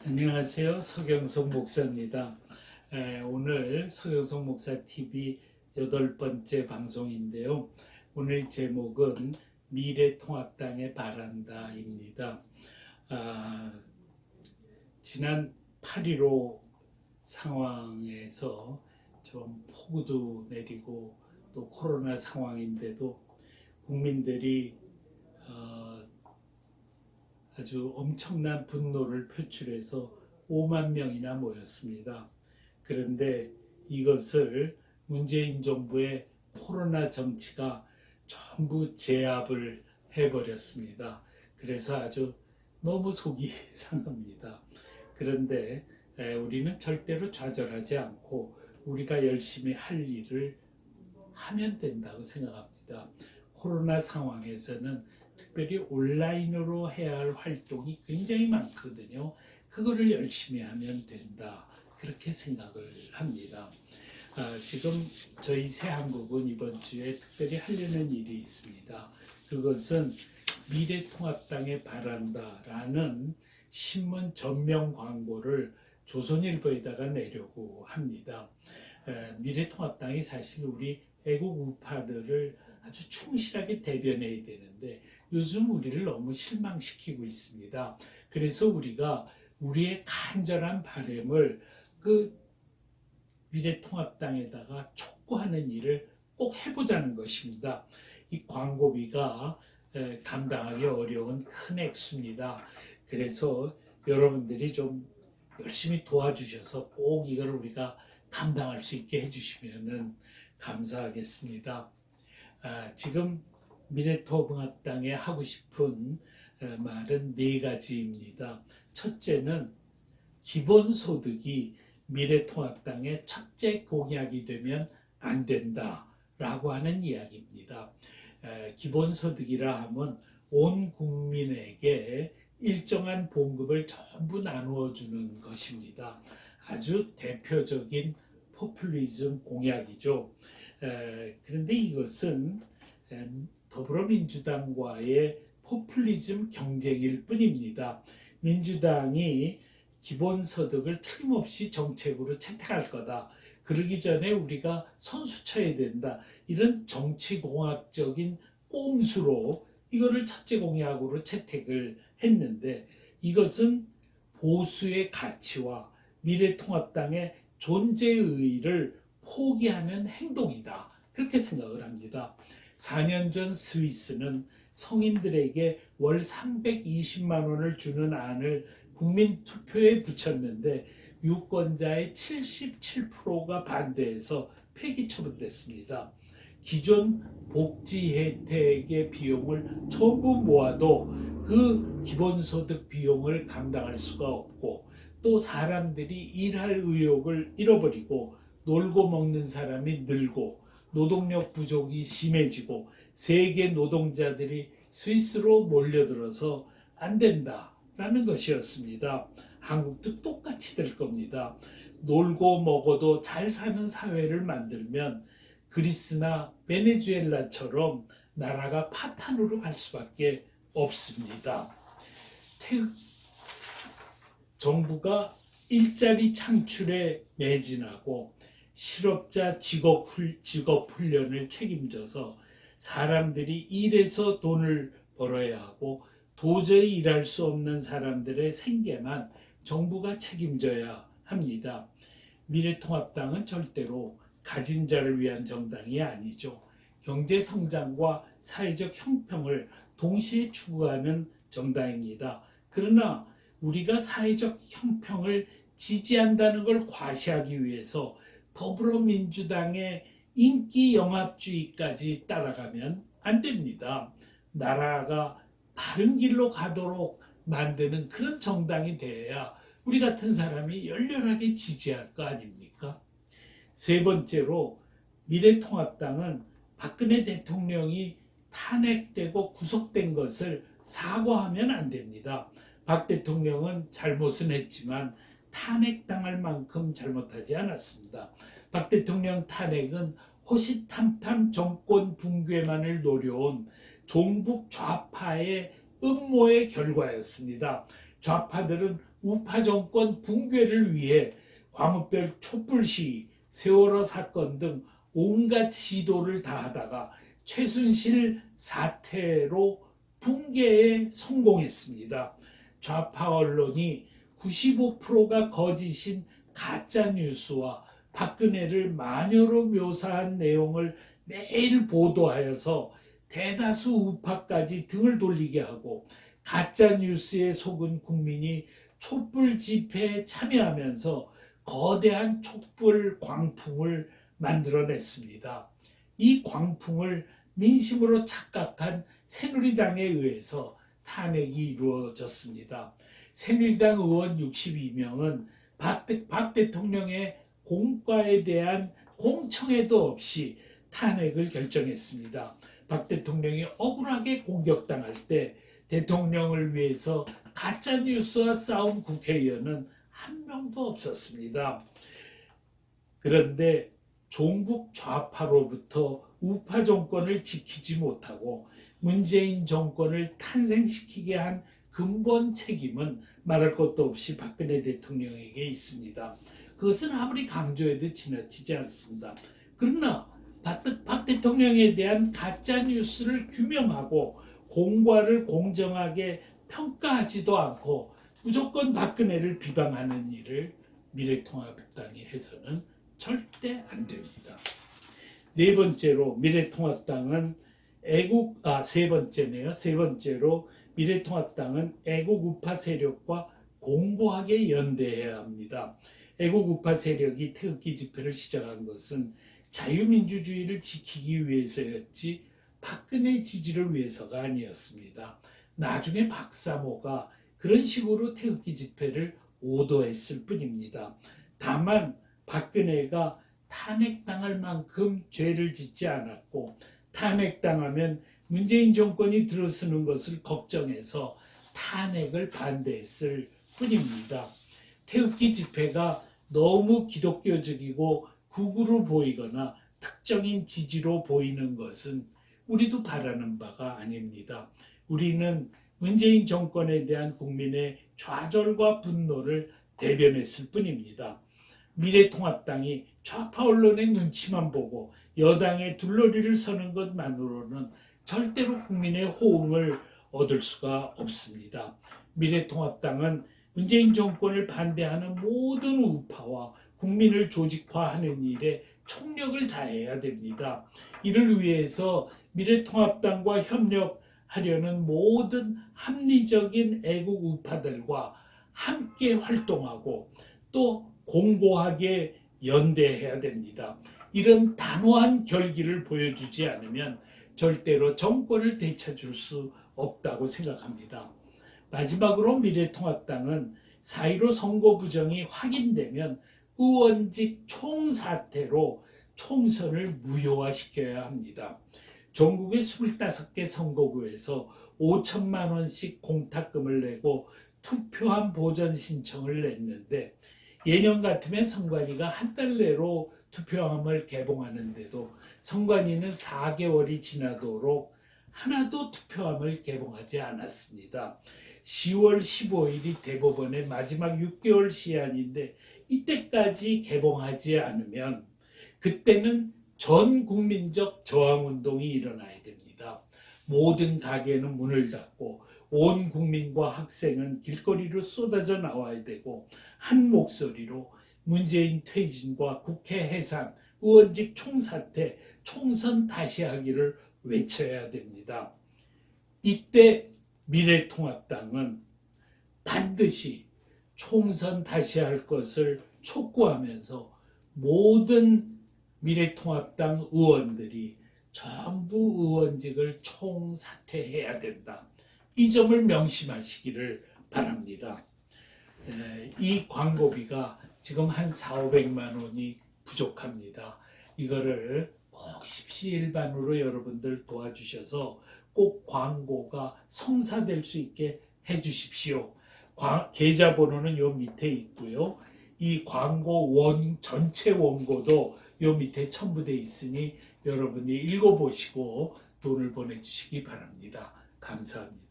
안녕하세요. 서경석 목사입니다. 오늘 서경석 목사 TV 8번째 방송인데요. 오늘 제목은 미래통합당의 바란다입니다. 지난 8.15 상황에서 좀 폭우도 내리고 또 코로나 상황인데도 국민들이 아주 엄청난 분노를 표출해서 5만 명이나 모였습니다. 그런데 이것을 문재인 정부의 코로나 정치가 전부 제압을 해버렸습니다. 그래서 아주 너무 속이 상합니다. 그런데 우리는 절대로 좌절하지 않고 우리가 열심히 할 일을 하면 된다고 생각합니다. 코로나 상황에서는 특별히 온라인으로 해야 할 활동이 굉장히 많거든요. 그거를 열심히 하면 된다. 그렇게 생각을 합니다. 지금 저희 새한국은 이번 주에 특별히 하려는 일이 있습니다. 그것은 미래통합당의 바란다라는 신문 전면 광고를 조선일보에다가 내려고 합니다. 미래통합당이 사실 우리 애국 우파들을 아주 충실하게 대변해야 되는데 요즘 우리를 너무 실망시키고 있습니다. 그래서 우리가 우리의 간절한 바람을 그 미래통합당에다가 촉구하는 일을 꼭 해보자는 것입니다. 이 광고비가 감당하기 어려운 큰 액수입니다. 그래서 여러분들이 좀 열심히 도와주셔서 꼭 이걸 우리가 감당할 수 있게 해주시면 감사하겠습니다. 지금 미래통합당에 하고 싶은 말은 4가지입니다. 첫째는 기본소득이 미래통합당의 첫째 공약이 되면 안 된다라고 하는 이야기입니다. 기본소득이라 하면 온 국민에게 일정한 봉급을 전부 나누어 주는 것입니다. 아주 대표적인 포퓰리즘 공약이죠. 그런데 이것은 더불어민주당과의 포퓰리즘 경쟁일 뿐입니다. 민주당이 기본소득을 틀림없이 정책으로 채택할 거다. 그러기 전에 우리가 선수 쳐야 된다. 이런 정치공학적인 꼼수로 이거를 첫째 공약으로 채택을 했는데 이것은 보수의 가치와 미래통합당의 존재의 의의를 포기하는 행동이다. 그렇게 생각을 합니다. 4년 전 스위스는 성인들에게 월 320만 원을 주는 안을 국민투표에 붙였는데 유권자의 77%가 반대해서 폐기 처분됐습니다. 기존 복지 혜택의 비용을 전부 모아도 그 기본소득 비용을 감당할 수가 없고 또 사람들이 일할 의욕을 잃어버리고 놀고 먹는 사람이 늘고 노동력 부족이 심해지고 세계 노동자들이 스위스로 몰려들어서 안 된다라는 것이었습니다. 한국도 똑같이 될 겁니다. 놀고 먹어도 잘 사는 사회를 만들면 그리스나 베네수엘라처럼 나라가 파탄으로 갈 수밖에 없습니다. 정부가 일자리 창출에 매진하고 실업자 직업 훈련을 책임져서 사람들이 일해서 돈을 벌어야 하고 도저히 일할 수 없는 사람들의 생계만 정부가 책임져야 합니다. 미래통합당은 절대로 가진 자를 위한 정당이 아니죠. 경제 성장과 사회적 형평을 동시에 추구하는 정당입니다. 그러나 우리가 사회적 형평을 지지한다는 걸 과시하기 위해서 더불어민주당의 인기 영합주의까지 따라가면 안 됩니다. 나라가 바른 길로 가도록 만드는 그런 정당이 되어야 우리 같은 사람이 열렬하게 지지할 거 아닙니까? 세 번째로 미래통합당은 박근혜 대통령이 탄핵되고 구속된 것을 사과하면 안 됩니다. 박 대통령은 잘못은 했지만 탄핵당할 만큼 잘못하지 않았습니다. 박 대통령 탄핵은 호시탐탐 정권 붕괴만을 노려온 종북 좌파의 음모의 결과였습니다. 좌파들은 우파 정권 붕괴를 위해 광우병 촛불 시위, 세월호 사건 등 온갖 시도를 다하다가 최순실 사태로 붕괴에 성공했습니다. 좌파 언론이 95%가 거짓인 가짜 뉴스와 박근혜를 마녀로 묘사한 내용을 매일 보도하여서 대다수 우파까지 등을 돌리게 하고 가짜 뉴스에 속은 국민이 촛불 집회에 참여하면서 거대한 촛불 광풍을 만들어냈습니다. 이 광풍을 민심으로 착각한 새누리당에 의해서 탄핵이 이루어졌습니다. 새누리당 의원 62명은 박 대통령의 공과에 대한 공청회도 없이 탄핵을 결정했습니다. 박 대통령이 억울하게 공격당할 때 대통령을 위해서 가짜뉴스와 싸운 국회의원은 한 명도 없었습니다. 그런데 종북 좌파로부터 우파 정권을 지키지 못하고 문재인 정권을 탄생시키게 한 근본 책임은 말할 것도 없이 박근혜 대통령에게 있습니다. 그것은 아무리 강조해도 지나치지 않습니다. 그러나 박 대통령에 대한 가짜 뉴스를 규명하고 공과를 공정하게 평가하지도 않고 무조건 박근혜를 비방하는 일을 미래통합당이 해서는 절대 안 됩니다. 네 번째로 미래통합당은 세 번째로 미래통합당은 애국 우파 세력과 공고하게 연대해야 합니다. 애국 우파 세력이 태극기 집회를 시작한 것은 자유민주주의를 지키기 위해서였지 박근혜 지지를 위해서가 아니었습니다. 나중에 박사모가 그런 식으로 태극기 집회를 오도했을 뿐입니다. 다만 박근혜가 탄핵당할 만큼 죄를 짓지 않았고 탄핵당하면 문재인 정권이 들어서는 것을 걱정해서 탄핵을 반대했을 뿐입니다. 태극기 집회가 너무 기독교적이고 극우로 보이거나 특정인 지지로 보이는 것은 우리도 바라는 바가 아닙니다. 우리는 문재인 정권에 대한 국민의 좌절과 분노를 대변했을 뿐입니다. 미래통합당이 좌파 언론의 눈치만 보고 여당의 둘러리를 서는 것만으로는 절대로 국민의 호응을 얻을 수가 없습니다. 미래통합당은 문재인 정권을 반대하는 모든 우파와 국민을 조직화하는 일에 총력을 다해야 됩니다. 이를 위해서 미래통합당과 협력하려는 모든 합리적인 애국 우파들과 함께 활동하고 또 공고하게 연대해야 됩니다. 이런 단호한 결기를 보여주지 않으면 절대로 정권을 되찾을 수 없다고 생각합니다. 마지막으로 미래통합당은 4.15 선거 부정이 확인되면 의원직 총사퇴로 총선을 무효화시켜야 합니다. 전국의 25개 선거구에서 5천만 원씩 공탁금을 내고 투표함 보전 신청을 냈는데 예년 같으면 선관위가 한 달 내로 투표함을 개봉하는데도 선관위는 4개월이 지나도록 하나도 투표함을 개봉하지 않았습니다. 10월 15일이 대법원의 마지막 6개월 시한인데 이때까지 개봉하지 않으면 그때는 전 국민적 저항운동이 일어나야 됩니다. 모든 가게는 문을 닫고 온 국민과 학생은 길거리로 쏟아져 나와야 되고 한 목소리로 문재인 퇴진과 국회 해산, 의원직 총사퇴, 총선 다시 하기를 외쳐야 됩니다. 이때 미래통합당은 반드시 총선 다시 할 것을 촉구하면서 모든 미래통합당 의원들이 전부 의원직을 총사퇴해야 된다. 이 점을 명심하시기를 바랍니다. 이 광고비가 지금 한 400~500만 원이 부족합니다. 이거를 꼭 십시일반으로 여러분들 도와주셔서 꼭 광고가 성사될 수 있게 해주십시오. 계좌번호는 요 밑에 있고요. 이 광고 전체 원고도 요 밑에 첨부되어 있으니 여러분이 읽어보시고 돈을 보내주시기 바랍니다. 감사합니다.